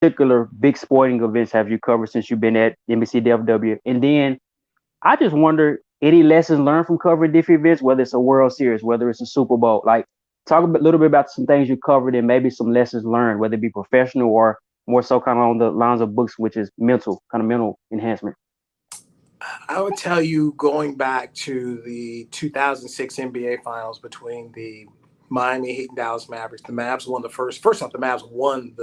particular big sporting events have you covered since you've been at NBC DFW? And then I just wonder any lessons learned from covering different events, whether it's a World Series, whether it's a Super Bowl. Like, talk a little bit about some things you covered and maybe some lessons learned, whether it be professional or more so kind of on the lines of books, which is mental, kind of mental enhancement. I would tell you going back to the 2006 NBA Finals between the Miami Heat and Dallas Mavericks. The Mavs won the first. First off, the Mavs won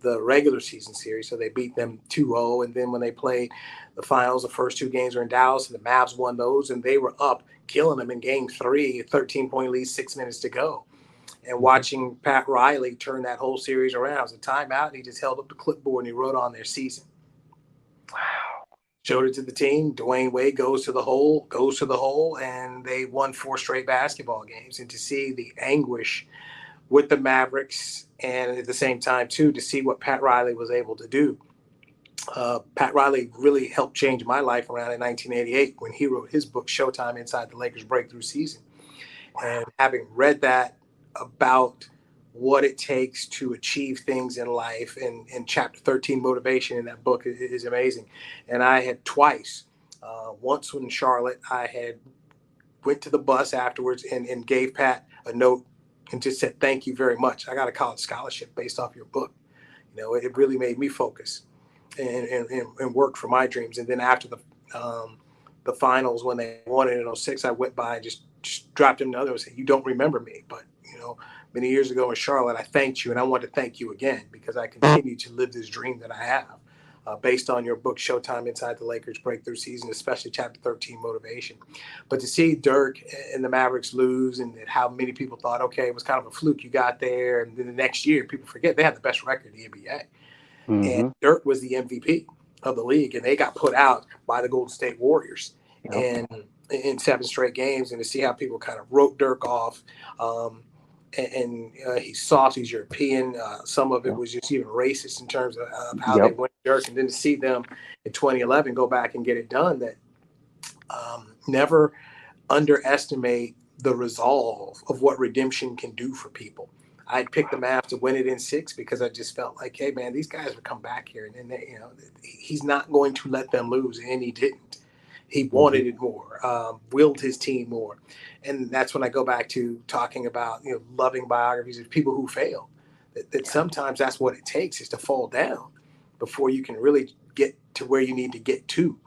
the regular season series, so they beat them 2-0. And then when they played the finals, the first two games were in Dallas, and the Mavs won those, and they were up, killing them in Game 3, 13-point lead, 6 minutes to go. And Mhm. watching Pat Riley turn that whole series around, it was a timeout, and he just held up the clipboard and he wrote on their season, showed it to the team. Dwayne Wade goes to the hole, and they won four straight basketball games. And to see the anguish with the Mavericks, and at the same time, too, to see what Pat Riley was able to do. Pat Riley really helped change my life around in 1988 when he wrote his book, Showtime Inside the Lakers Breakthrough Season. And having read that about what it takes to achieve things in life, and chapter 13 motivation in that book is amazing. And I had twice, once in Charlotte, I had went to the bus afterwards and gave Pat a note and just said thank you very much. I got a college scholarship based off your book. It really made me focus and work for my dreams. And then after the finals, when they won it in '06, I went by and just dropped him another and said, you don't remember me, but many years ago in Charlotte, I thanked you, and I want to thank you again because I continue to live this dream that I have, based on your book, Showtime Inside the Lakers Breakthrough Season, especially Chapter 13, Motivation. But to see Dirk and the Mavericks lose, and how many people thought, okay, it was kind of a fluke you got there, and then the next year, people forget they had the best record in the NBA. And Mhm. Dirk was the MVP of the league, and they got put out by the Golden State Warriors Yep. and in seven straight games. And to see how people kind of wrote Dirk off, he's soft, he's European. Some of it Yep. was just even racist in terms of how they Yep. went Dirk, and then to see them in 2011 go back and get it done. That never underestimate the resolve of what redemption can do for people. I'd picked the Mavs to win it in six because I just felt like, hey man, these guys would come back here, and then he's not going to let them lose, and he didn't. He Mhm. wanted it more, willed his team more, and that's when I go back to talking about loving biographies of people who fail. That sometimes that's what it takes, is to fall down before you can really get to where you need to get to.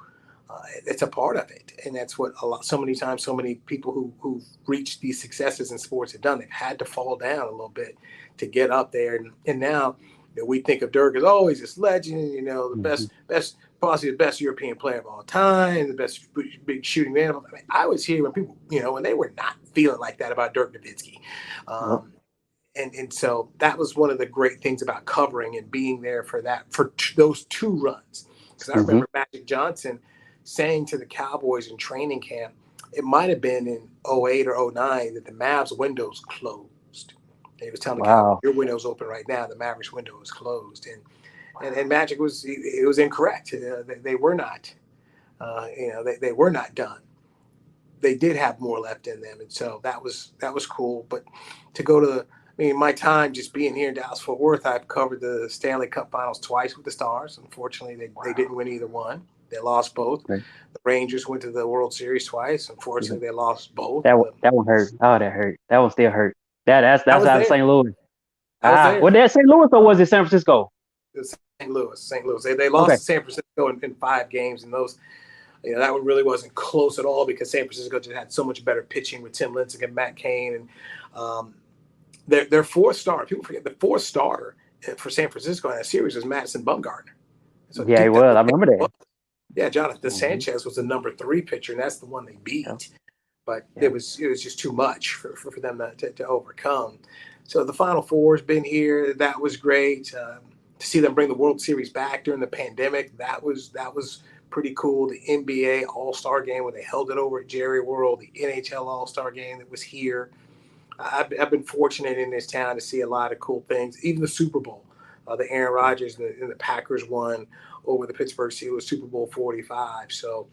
It's a part of it, and that's what so many times, so many people who've reached these successes in sports have done. They've had to fall down a little bit to get up there, and now we think of Dirk as, oh, he's this legend, the Mhm. possibly the best European player of all time, the best big shooting man. I mean, I was here when people, when they were not feeling like that about Dirk Nowitzki. Yep. Um, and so that was one of the great things about covering and being there for those two runs. Because I Mhm. remember Magic Johnson saying to the Cowboys in training camp, it might have been in '08 or '09, that the Mavs windows closed. And he was telling the Cowboys, Wow. your window's open right now. The Mavericks window is closed. And Magic was incorrect. They were not. They were not done. They did have more left in them, and so that was cool. But to go to my time just being here in Dallas Fort Worth, I've covered the Stanley Cup Finals twice with the Stars. Unfortunately, they didn't win either one. They lost both. Okay. The Rangers went to the World Series twice. Yep. Unfortunately, they lost both. That one hurt. Oh, that hurt. That one still hurt. I That's was out of there. St. Louis. I was Well, there. that St. Louis or was it San Francisco? St. Louis. St. Louis. They lost Okay. to San Francisco in five games, and those. That one really wasn't close at all because San Francisco just had so much better pitching with Tim Lincecum and Matt Cain, and um, their fourth star. People forget the fourth starter for San Francisco in that series was Madison Bumgarner. So Yeah, it that's was. what I it remember was. that. Yeah, Jonathan Hmm. Sanchez was the number three pitcher, and that's the one they Yep. beat. But it Yep. was it was just too much for them to overcome. So the Final Four has been here. That was great. To see them bring the World Series back during the pandemic, that was pretty cool. The NBA All Star Game where they held it over at Jerry World, the NHL All Star Game that was here. I've been fortunate in this town to see a lot of cool things. Even the Super Bowl, the Aaron Rodgers and the Packers won over the Pittsburgh Steelers, Super Bowl 45. So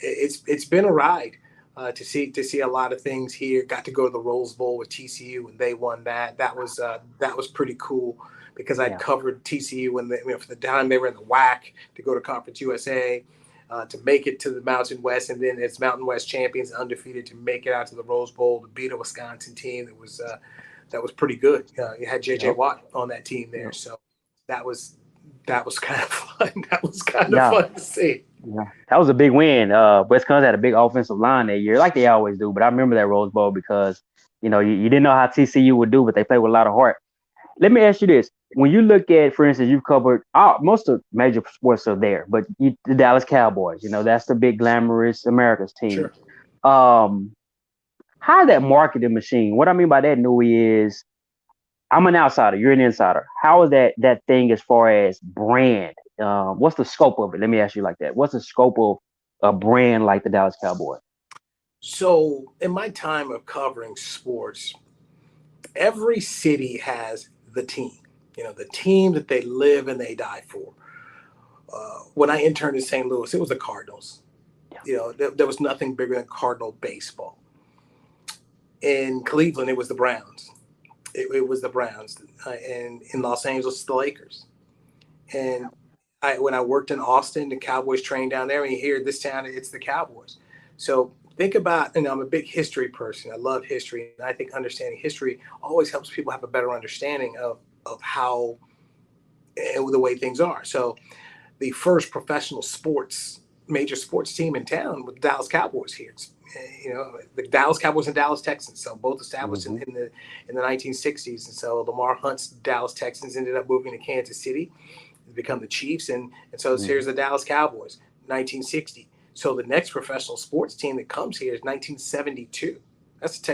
it's been a ride. To see a lot of things here. Got to go to the Rose Bowl with TCU and they won that. That was pretty cool. because I'd covered TCU when for the time they were in the WAC to go to Conference USA, to make it to the Mountain West, and then as Mountain West champions, undefeated, to make it out to the Rose Bowl to beat a Wisconsin team that was pretty good. You had J.J. Watt on that team there, so that was kind of fun. That was kind of fun to see. Yeah, that was a big win. Wisconsin had a big offensive line that year, like they always do. But I remember that Rose Bowl because you didn't know how TCU would do, but they played with a lot of heart. Let me ask you this: when you look at, for instance, you've covered most of major sports are there, but the Dallas Cowboys, that's the big glamorous America's team. Sure. How that marketing machine? What I mean by that, Newy, is I'm an outsider. You're an insider. How is that thing as far as brand? What's the scope of it? Let me ask you like that. What's the scope of a brand like the Dallas Cowboys? So in my time of covering sports, every city has the team, the team that they live and they die for. When I interned in St. Louis, it was the Cardinals. There was nothing bigger than Cardinal baseball. In Cleveland, it was the Browns. It was the Browns. And in Los Angeles, the Lakers. And when I worked in Austin, the Cowboys trained down there. And here in this town, it's the Cowboys. So think about, and I'm a big history person. I love history. And I think understanding history always helps people have a better understanding of how and the way things are. So the first professional major sports team in town was the Dallas Cowboys here. The Dallas Cowboys and Dallas Texans. So both established in the 1960s. And so Lamar Hunt's Dallas Texans ended up moving to Kansas City to become the Chiefs. And so here's the Dallas Cowboys, 1960. So the next professional sports team that comes here is 1972. That's the